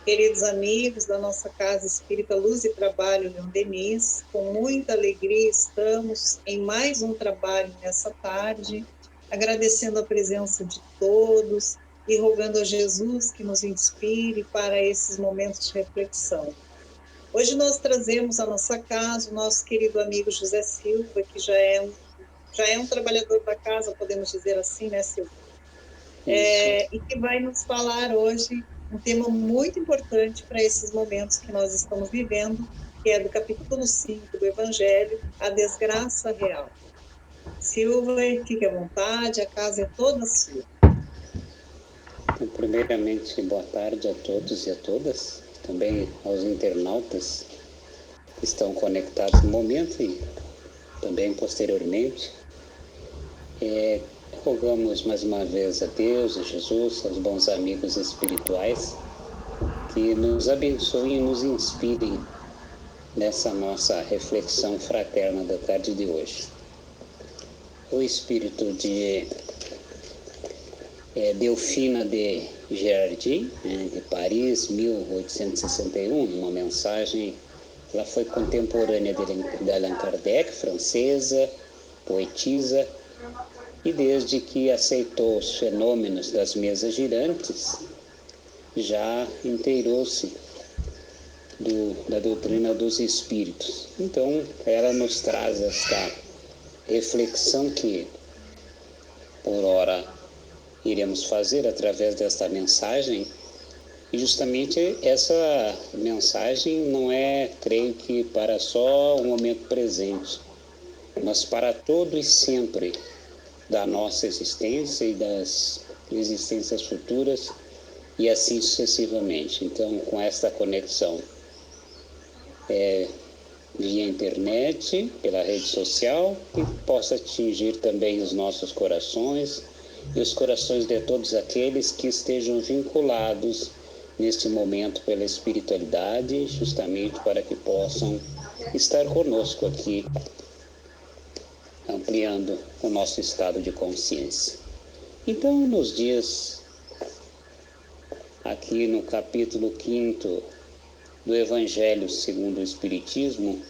Queridos amigos da nossa Casa Espírita Luz e Trabalho, Leon Denis, com muita alegria estamos em mais um trabalho nessa tarde, agradecendo a presença de todos e rogando a Jesus que nos inspire para esses momentos de reflexão. Hoje nós trazemos à nossa casa o nosso querido amigo José Silva, que já é um trabalhador da casa, podemos dizer assim, né, Silva? Isso. E que vai nos falar hoje um tema muito importante para esses momentos que nós estamos vivendo, que é do capítulo 5 do Evangelho, a desgraça real. Silva, fique à vontade, a casa é toda sua. Então, primeiramente, boa tarde a todos e a todas, também aos internautas que estão conectados no momento e também posteriormente. Rogamos mais uma vez a Deus, a Jesus, aos bons amigos espirituais, que nos abençoem e nos inspirem nessa nossa reflexão fraterna da tarde de hoje. O espírito de Delfina de Girardin, de Paris, 1861, uma mensagem. Ela foi contemporânea de Allan Kardec, francesa, poetisa, e desde que aceitou os fenômenos das mesas girantes, já inteirou-se da doutrina dos espíritos. Então, ela nos traz esta reflexão que, por ora, iremos fazer através desta mensagem. E justamente essa mensagem não é, creio que, para só o momento presente, mas para todo e sempre da nossa existência e das existências futuras e assim sucessivamente. Então, com esta conexão via internet, pela rede social, que possa atingir também os nossos corações e os corações de todos aqueles que estejam vinculados neste momento pela espiritualidade, justamente para que possam estar conosco aqui, ampliando o nosso estado de consciência. Então, nos dias, aqui no capítulo 5º do Evangelho segundo o Espiritismo,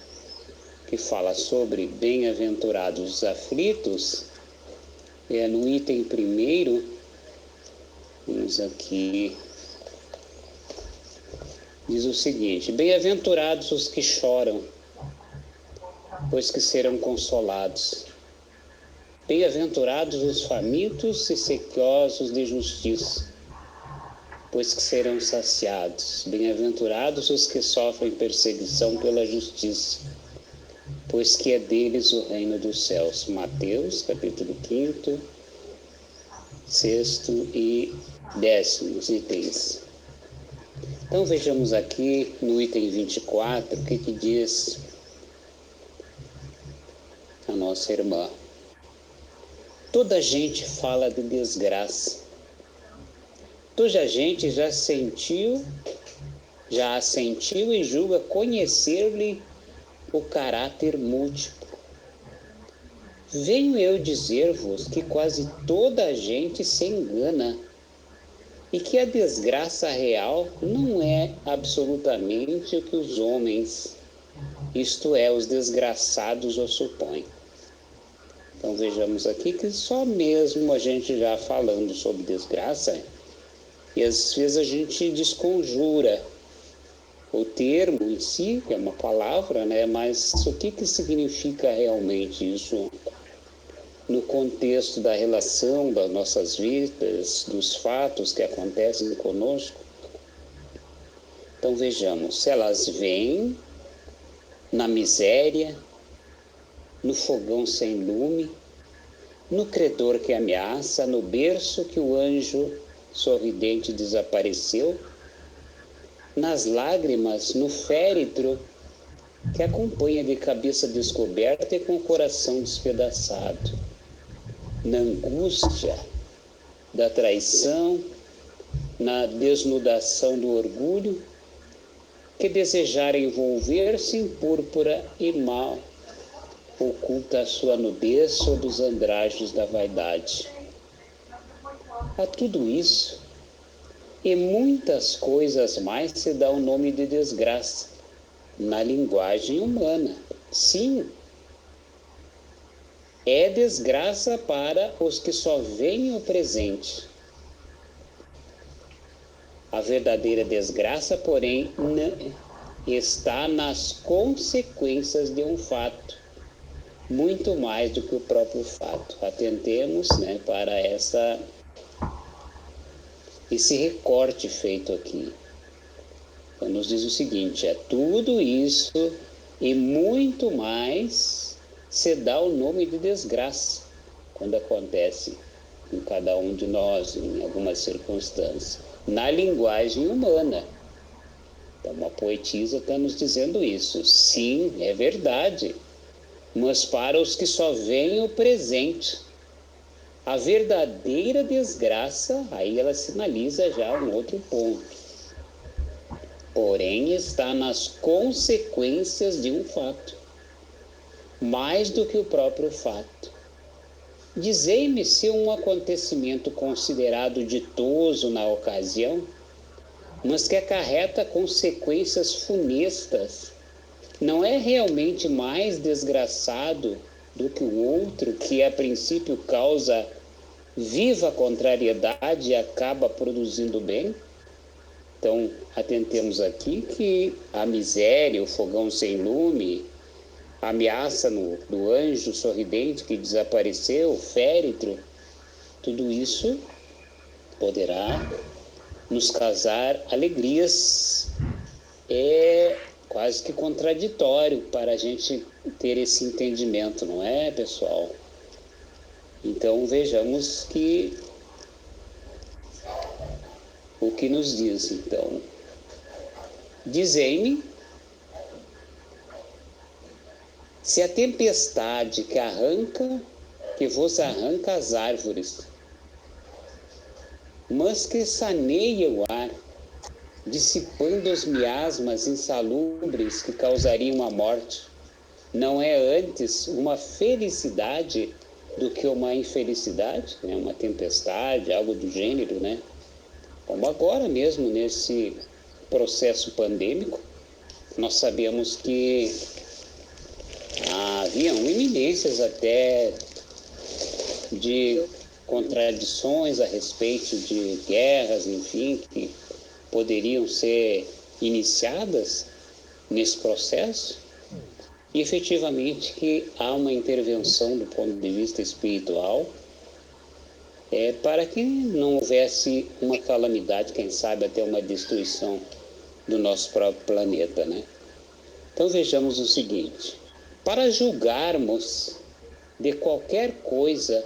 que fala sobre bem-aventurados os aflitos, no item primeiro, vamos aqui, diz o seguinte: bem-aventurados os que choram, pois que serão consolados. Bem-aventurados os famintos e sequiosos de justiça, pois que serão saciados. Bem-aventurados os que sofrem perseguição pela justiça, pois que é deles o reino dos céus. Mateus, capítulo 5º, 6º e 10º itens. Então vejamos aqui no item 24 o que diz a nossa irmã. Toda gente fala de desgraça. Toda a gente já assentiu e julga conhecer-lhe o caráter múltiplo. Venho eu dizer-vos que quase toda a gente se engana e que a desgraça real não é absolutamente o que os homens, isto é, os desgraçados, o supõem. Então vejamos aqui que só mesmo a gente já falando sobre desgraça, e às vezes a gente desconjura o termo em si, que é uma palavra, né? Mas o que significa realmente isso no contexto da relação das nossas vidas, dos fatos que acontecem conosco? Então vejamos, se elas vêm na miséria, no fogão sem lume, no credor que ameaça, no berço que o anjo sorridente desapareceu, nas lágrimas, no féretro que acompanha de cabeça descoberta e com o coração despedaçado, na angústia da traição, na desnudação do orgulho, que desejar envolver-se em púrpura e mal oculta a sua nudez sob os andrajos da vaidade. A tudo isso, e muitas coisas mais se dá o nome de desgraça na linguagem humana. Sim, é desgraça para os que só veem o presente. A verdadeira desgraça, porém, está nas consequências de um fato, muito mais do que o próprio fato. Atentemos, para esse recorte feito aqui. Então, nos diz o seguinte: é tudo isso e muito mais se dá o nome de desgraça quando acontece em cada um de nós, em algumas circunstâncias, na linguagem humana. Então, a poetisa está nos dizendo isso. Sim, é verdade, mas para os que só veem o presente. A verdadeira desgraça, aí ela sinaliza já um outro ponto. Porém, está nas consequências de um fato, mais do que o próprio fato. Dizei-me se um acontecimento considerado ditoso na ocasião, mas que acarreta consequências funestas, não é realmente mais desgraçado do que o outro, que a princípio causa viva contrariedade e acaba produzindo bem? Então, atentemos aqui que a miséria, o fogão sem lume, a ameaça do anjo sorridente que desapareceu, o féretro, tudo isso poderá nos causar alegrias. É quase que contraditório para a gente ter esse entendimento, não é, pessoal? Então, vejamos o que nos diz, então. Dizei-me se a tempestade que vos arranca as árvores, mas que saneia o ar, dissipando os miasmas insalubres que causariam a morte, não é antes uma felicidade do que uma infelicidade, né? Uma tempestade, algo do gênero, né? Como agora mesmo, nesse processo pandêmico, nós sabemos que haviam iminências até de contradições a respeito de guerras, enfim, que poderiam ser iniciadas nesse processo, e efetivamente que há uma intervenção do ponto de vista espiritual para que não houvesse uma calamidade, quem sabe até uma destruição do nosso próprio planeta, né? Então vejamos o seguinte: para julgarmos de qualquer coisa,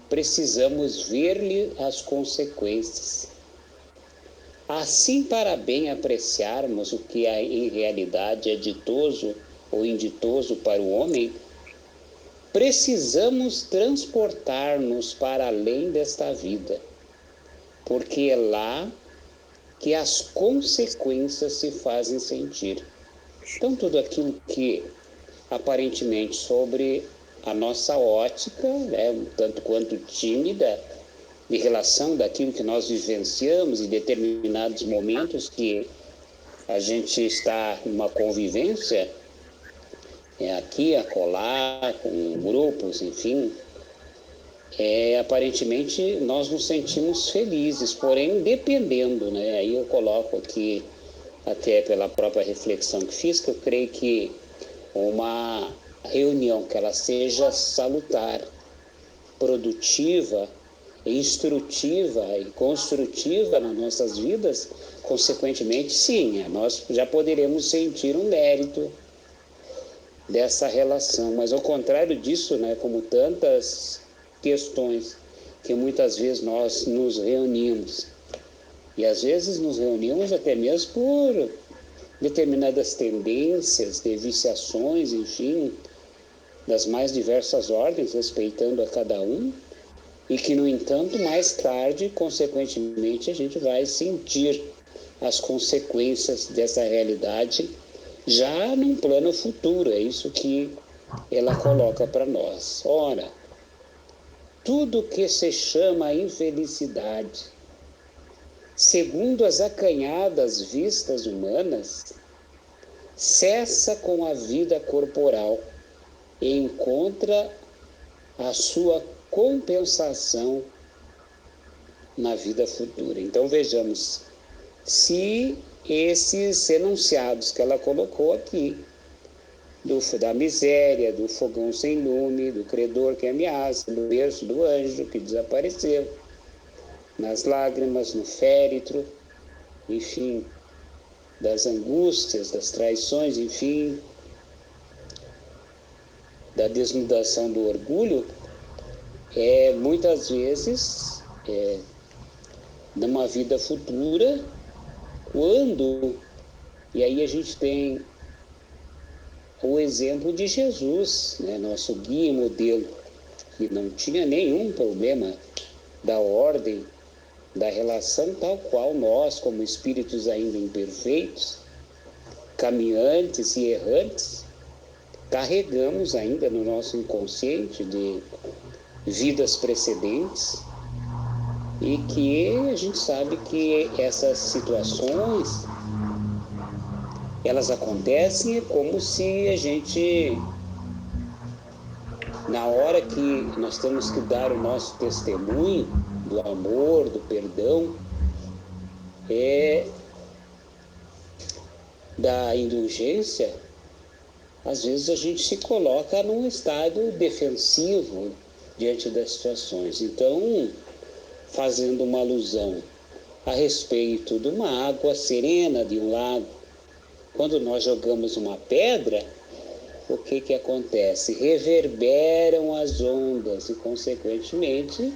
precisamos ver-lhe as consequências. Assim, para bem apreciarmos o que em realidade é ditoso ou inditoso para o homem, precisamos transportar-nos para além desta vida, porque é lá que as consequências se fazem sentir. Então, tudo aquilo que aparentemente sobre a nossa ótica, um tanto quanto tímida, de relação daquilo que nós vivenciamos em determinados momentos que a gente está numa convivência, aqui, acolá, com grupos, enfim, aparentemente nós nos sentimos felizes, porém dependendo, né? Aí eu coloco aqui, até pela própria reflexão que fiz, que eu creio que uma reunião que ela seja salutar, produtiva, instrutiva e construtiva nas nossas vidas, consequentemente, sim, nós já poderemos sentir um mérito dessa relação. Mas ao contrário disso, né, como tantas questões que muitas vezes nós nos reunimos, e às vezes nos reunimos até mesmo por determinadas tendências, de viciações, enfim, das mais diversas ordens, respeitando a cada um, e que, no entanto, mais tarde, consequentemente, a gente vai sentir as consequências dessa realidade já num plano futuro. É isso que ela coloca para nós. Ora, tudo que se chama infelicidade segundo as acanhadas vistas humanas, cessa com a vida corporal e encontra a sua compensação na vida futura. Então vejamos, se esses enunciados que ela colocou aqui, da miséria, do fogão sem lume, do credor que ameaça, do berço do anjo que desapareceu, nas lágrimas, no féretro, enfim, das angústias, das traições, enfim, da desnudação do orgulho, muitas vezes, numa vida futura, e aí a gente tem o exemplo de Jesus, né, nosso guia e modelo, que não tinha nenhum problema da ordem, da relação tal qual nós, como espíritos ainda imperfeitos, caminhantes e errantes, carregamos ainda no nosso inconsciente de vidas precedentes, e que a gente sabe que essas situações, elas acontecem como se a gente, na hora que nós temos que dar o nosso testemunho do amor, do perdão, da indulgência, às vezes a gente se coloca num estado defensivo diante das situações. Então, fazendo uma alusão a respeito de uma água serena de um lago, quando nós jogamos uma pedra, o que acontece? Reverberam as ondas e, consequentemente,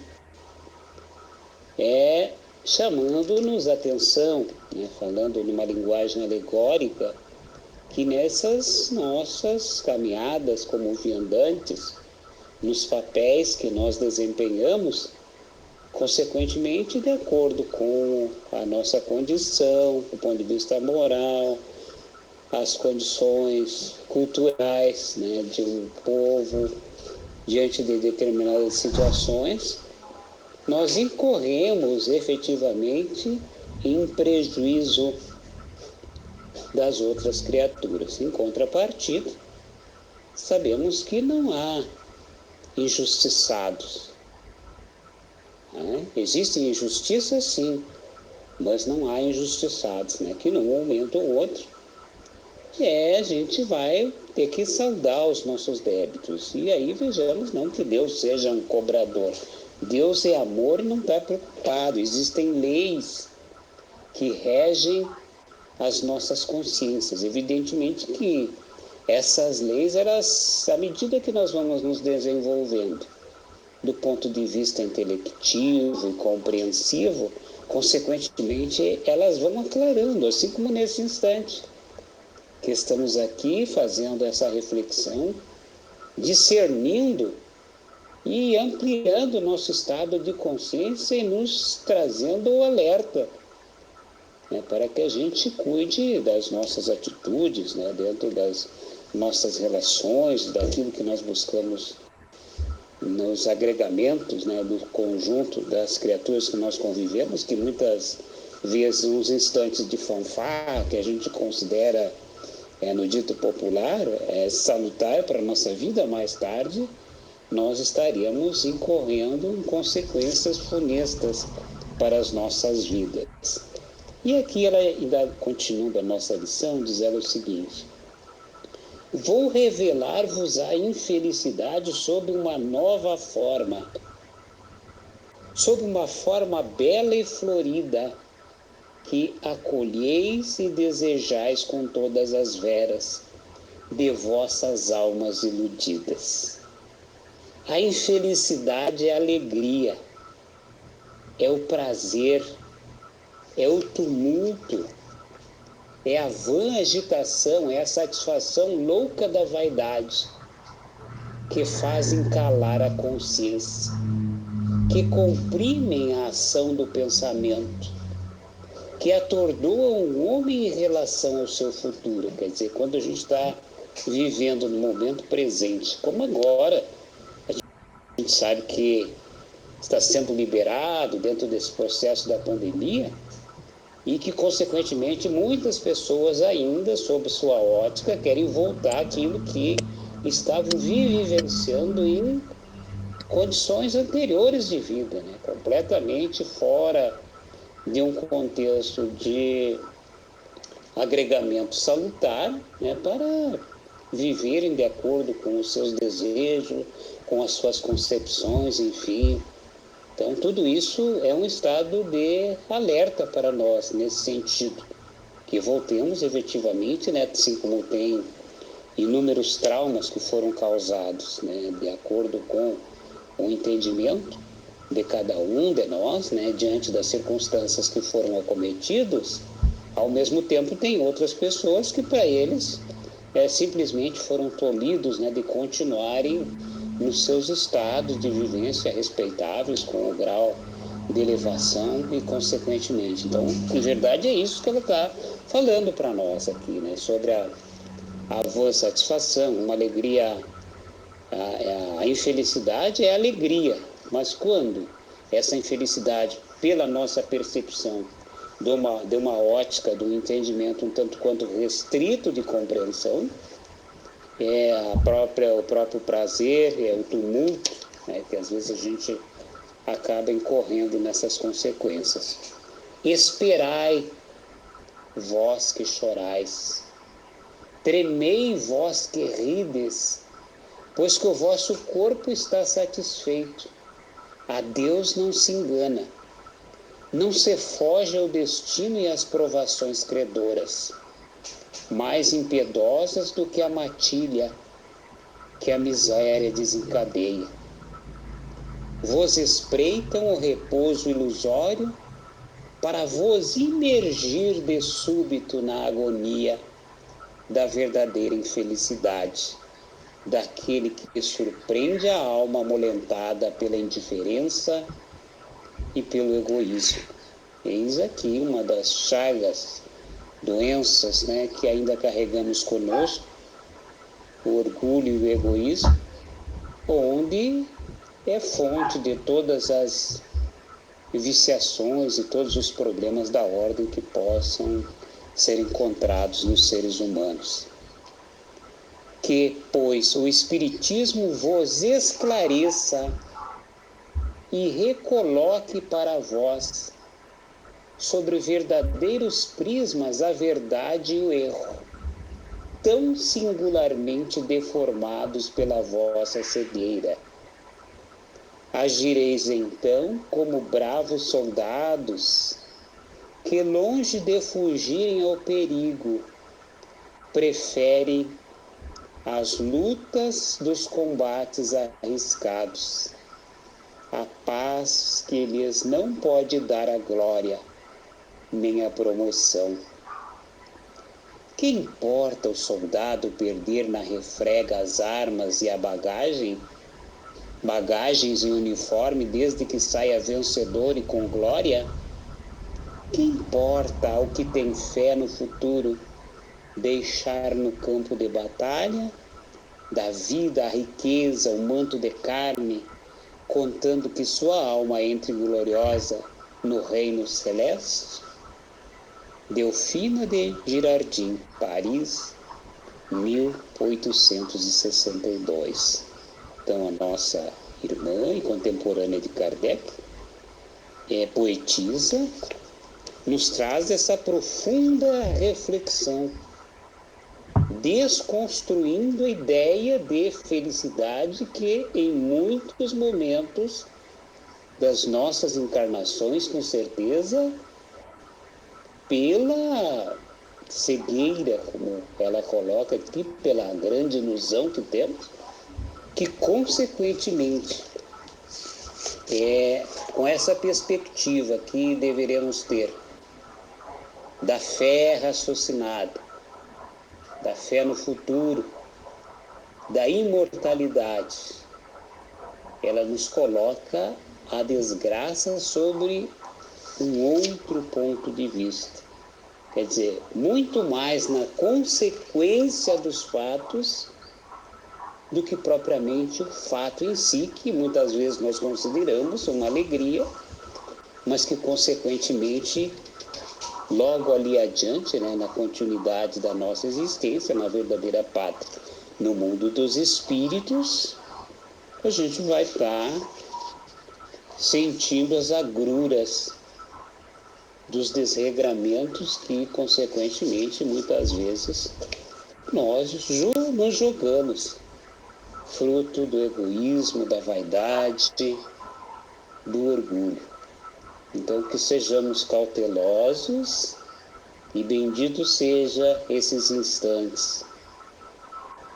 chamando-nos a atenção, né? Falando numa linguagem alegórica, que nessas nossas caminhadas como viandantes, nos papéis que nós desempenhamos, consequentemente, de acordo com a nossa condição, do ponto de vista moral, as condições culturais, né, de um povo, diante de determinadas situações, nós incorremos efetivamente em prejuízo das outras criaturas. Em contrapartida, sabemos que não há injustiçados. Né? Existem injustiças, sim, mas não há injustiçados, né? Que num momento ou outro a gente vai ter que saldar os nossos débitos. E aí vejamos, não que Deus seja um cobrador. Deus é amor e não está preocupado. Existem leis que regem as nossas consciências. Evidentemente que essas leis, à medida que nós vamos nos desenvolvendo do ponto de vista intelectivo e compreensivo, consequentemente elas vão aclarando, assim como nesse instante que estamos aqui fazendo essa reflexão, discernindo e ampliando o nosso estado de consciência e nos trazendo o alerta, né, para que a gente cuide das nossas atitudes, né, dentro das nossas relações, daquilo que nós buscamos nos agregamentos, né, do conjunto das criaturas que nós convivemos, que muitas vezes, uns instantes de fanfarra, que a gente considera, no dito popular, salutar para a nossa vida, mais tarde nós estaríamos incorrendo em consequências funestas para as nossas vidas. E aqui ela ainda continua a nossa lição, dizendo o seguinte: vou revelar-vos a infelicidade sob uma nova forma, sob uma forma bela e florida, que acolheis e desejais com todas as veras de vossas almas iludidas. A infelicidade é a alegria, é o prazer, é o tumulto, é a vã agitação, é a satisfação louca da vaidade, que fazem calar a consciência, que comprimem a ação do pensamento, que atordoam o homem em relação ao seu futuro. Quer dizer, quando a gente está vivendo no momento presente, como agora, a gente sabe que está sendo liberado dentro desse processo da pandemia, e que, consequentemente, muitas pessoas ainda, sob sua ótica, querem voltar àquilo que estavam vivenciando em condições anteriores de vida, né? Completamente fora de um contexto de agregamento salutar, né? Para viverem de acordo com os seus desejos, com as suas concepções, enfim. Então, tudo isso é um estado de alerta para nós, nesse sentido, que voltemos efetivamente, né, assim como tem inúmeros traumas que foram causados, né, de acordo com o entendimento de cada um de nós, né, diante das circunstâncias que foram acometidos. Ao mesmo tempo, tem outras pessoas que, para eles, simplesmente foram tolhidos, né, de continuarem nos seus estados de vivência respeitáveis, com o grau de elevação e, consequentemente. Então, em verdade, é isso que ela está falando para nós aqui, né, sobre a boa satisfação, uma alegria. A infelicidade é alegria, mas quando essa infelicidade, pela nossa percepção, de uma ótica, do entendimento um tanto quanto restrito de compreensão, o próprio prazer, o tumulto, né, que às vezes a gente acaba incorrendo nessas consequências. Esperai, vós que chorais, tremei, vós que rides, pois que o vosso corpo está satisfeito. A Deus não se engana. Não se foge ao destino e às provações credoras, mais impiedosas do que a matilha que a miséria desencadeia. Vos espreitam o repouso ilusório para vos imergir de súbito na agonia da verdadeira infelicidade, daquele que surpreende a alma amolentada pela indiferença e pelo egoísmo. Eis aqui uma das chagas, doenças, né, que ainda carregamos conosco, o orgulho e o egoísmo, onde é fonte de todas as viciações e todos os problemas da ordem que possam ser encontrados nos seres humanos. Que, pois, o Espiritismo vos esclareça e recoloque para vós, sobre verdadeiros prismas, a verdade e o erro, tão singularmente deformados pela vossa cegueira. Agireis então como bravos soldados, que longe de fugirem ao perigo, preferem as lutas dos combates arriscados, a paz que lhes não pode dar a glória, nem a promoção. Que importa o soldado perder na refrega as armas e a bagagens e uniforme, desde que saia vencedor e com glória? Que importa ao que tem fé no futuro deixar no campo de batalha da vida a riqueza, o manto de carne, contando que sua alma entre gloriosa no reino celeste? Delfina de Girardin, Paris, 1862. Então, a nossa irmã e contemporânea de Kardec, poetisa, nos traz essa profunda reflexão, desconstruindo a ideia de felicidade que, em muitos momentos das nossas encarnações, com certeza, pela cegueira, como ela coloca aqui, pela grande ilusão que temos, que, consequentemente, com essa perspectiva que deveremos ter da fé raciocinada, da fé no futuro, da imortalidade, ela nos coloca a desgraça sobre um outro ponto de vista. Quer dizer, muito mais na consequência dos fatos do que propriamente o fato em si, que muitas vezes nós consideramos uma alegria, mas que, consequentemente, logo ali adiante, né, na continuidade da nossa existência, na verdadeira pátria, no mundo dos espíritos, a gente vai estar sentindo as agruras dos desregramentos que, consequentemente, muitas vezes, nós nos jogamos, fruto do egoísmo, da vaidade, do orgulho. Então, que sejamos cautelosos e bendito seja esses instantes,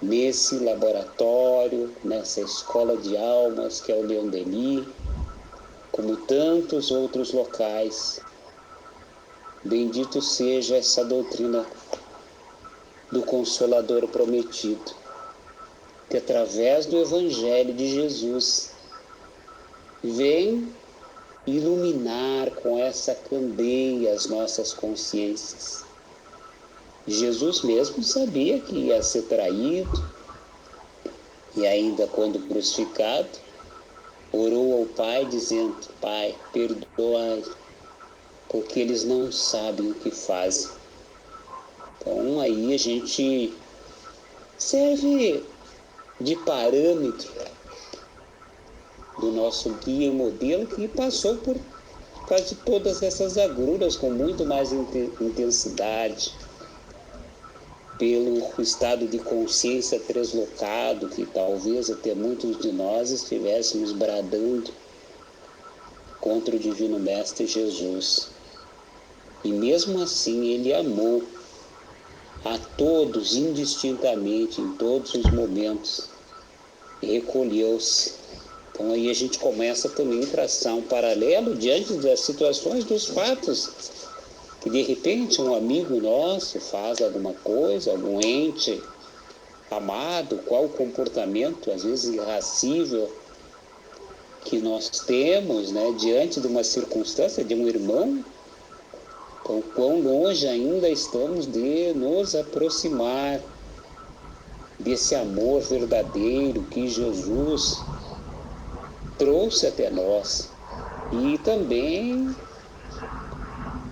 nesse laboratório, nessa escola de almas que é o Leon Denis, como tantos outros locais. Bendito seja essa doutrina do Consolador prometido, que através do Evangelho de Jesus vem iluminar com essa candeia as nossas consciências. Jesus mesmo sabia que ia ser traído e ainda quando crucificado, orou ao Pai dizendo: Pai, perdoai, porque eles não sabem o que fazem. Então aí a gente serve de parâmetro do nosso guia e modelo que passou por quase todas essas agruras com muito mais intensidade, pelo estado de consciência translocado que talvez até muitos de nós estivéssemos bradando contra o Divino Mestre Jesus. E mesmo assim ele amou a todos indistintamente, em todos os momentos, e recolheu-se. Então aí a gente começa também a traçar um paralelo diante das situações, dos fatos, que de repente um amigo nosso faz alguma coisa, algum ente amado, qual o comportamento, às vezes irracível, que nós temos, né, diante de uma circunstância de um irmão. Então, quão longe ainda estamos de nos aproximar desse amor verdadeiro que Jesus trouxe até nós. E também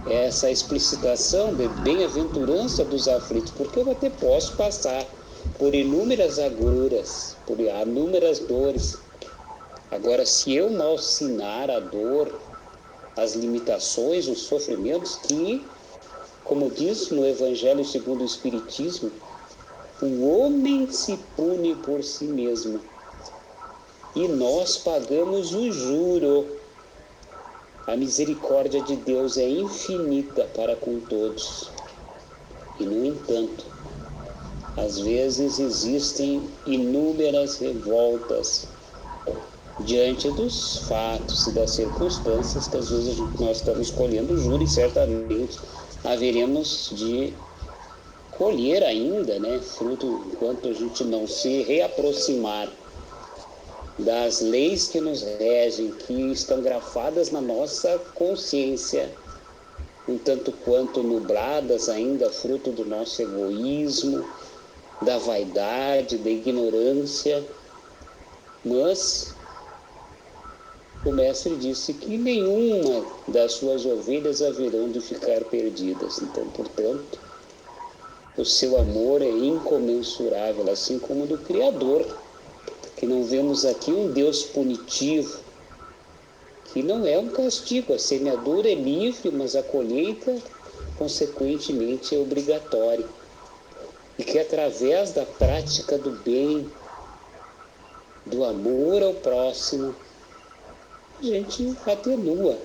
essa explicitação de bem-aventurança dos aflitos, porque eu até posso passar por inúmeras agruras, por inúmeras dores. Agora, se eu malsinar a dor, as limitações, os sofrimentos que, como diz no Evangelho segundo o Espiritismo, o homem se pune por si mesmo e nós pagamos o juro. A misericórdia de Deus é infinita para com todos. E, no entanto, às vezes existem inúmeras revoltas diante dos fatos e das circunstâncias que às vezes nós estamos colhendo juro e certamente haveremos de colher ainda, né, fruto enquanto a gente não se reaproximar das leis que nos regem, que estão grafadas na nossa consciência, um tanto quanto nubladas ainda, fruto do nosso egoísmo, da vaidade, da ignorância. Mas o Mestre disse que nenhuma das suas ovelhas haverão de ficar perdidas. Então, portanto, o seu amor é incomensurável, assim como o do Criador, que não vemos aqui um Deus punitivo, que não é um castigo. A semeadura é livre, mas a colheita, consequentemente, é obrigatória. E que através da prática do bem, do amor ao próximo, a gente atenua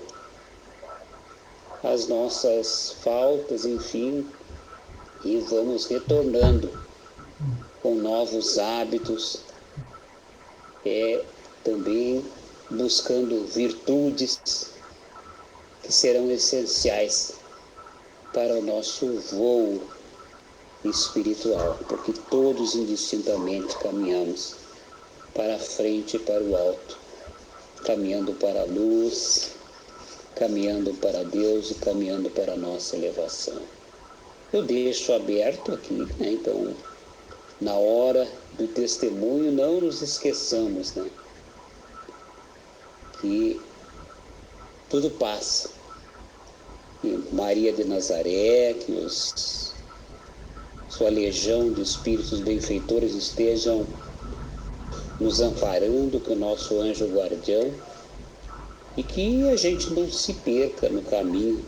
as nossas faltas, enfim, e vamos retornando com novos hábitos, também buscando virtudes que serão essenciais para o nosso voo espiritual, porque todos indistintamente caminhamos para a frente e para o alto, caminhando para a luz, caminhando para Deus e caminhando para a nossa elevação. Eu deixo aberto aqui, né? Então, na hora do testemunho, não nos esqueçamos, né, que tudo passa. Maria de Nazaré, que sua legião de espíritos benfeitores estejam nos amparando, que o nosso anjo guardião, e que a gente não se perca no caminho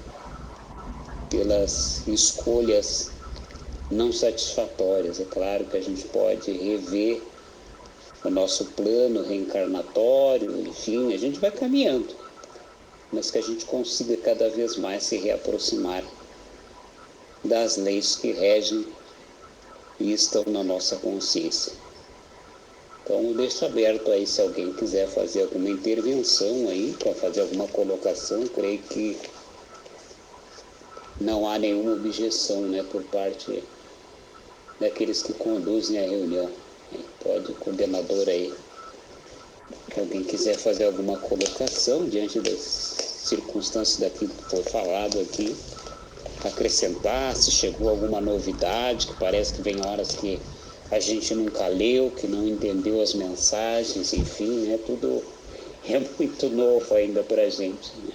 pelas escolhas não satisfatórias. É claro que a gente pode rever o nosso plano reencarnatório, enfim, a gente vai caminhando, mas que a gente consiga cada vez mais se reaproximar das leis que regem e estão na nossa consciência. Então, eu deixo aberto aí se alguém quiser fazer alguma intervenção aí, para fazer alguma colocação. Creio que não há nenhuma objeção, né, por parte daqueles que conduzem a reunião. Pode, coordenador aí, que alguém quiser fazer alguma colocação diante das circunstâncias daquilo que foi falado aqui, acrescentar, se chegou alguma novidade, que parece que vem horas que a gente nunca leu, que não entendeu as mensagens, enfim, né? Tudo é muito novo ainda para a gente, né?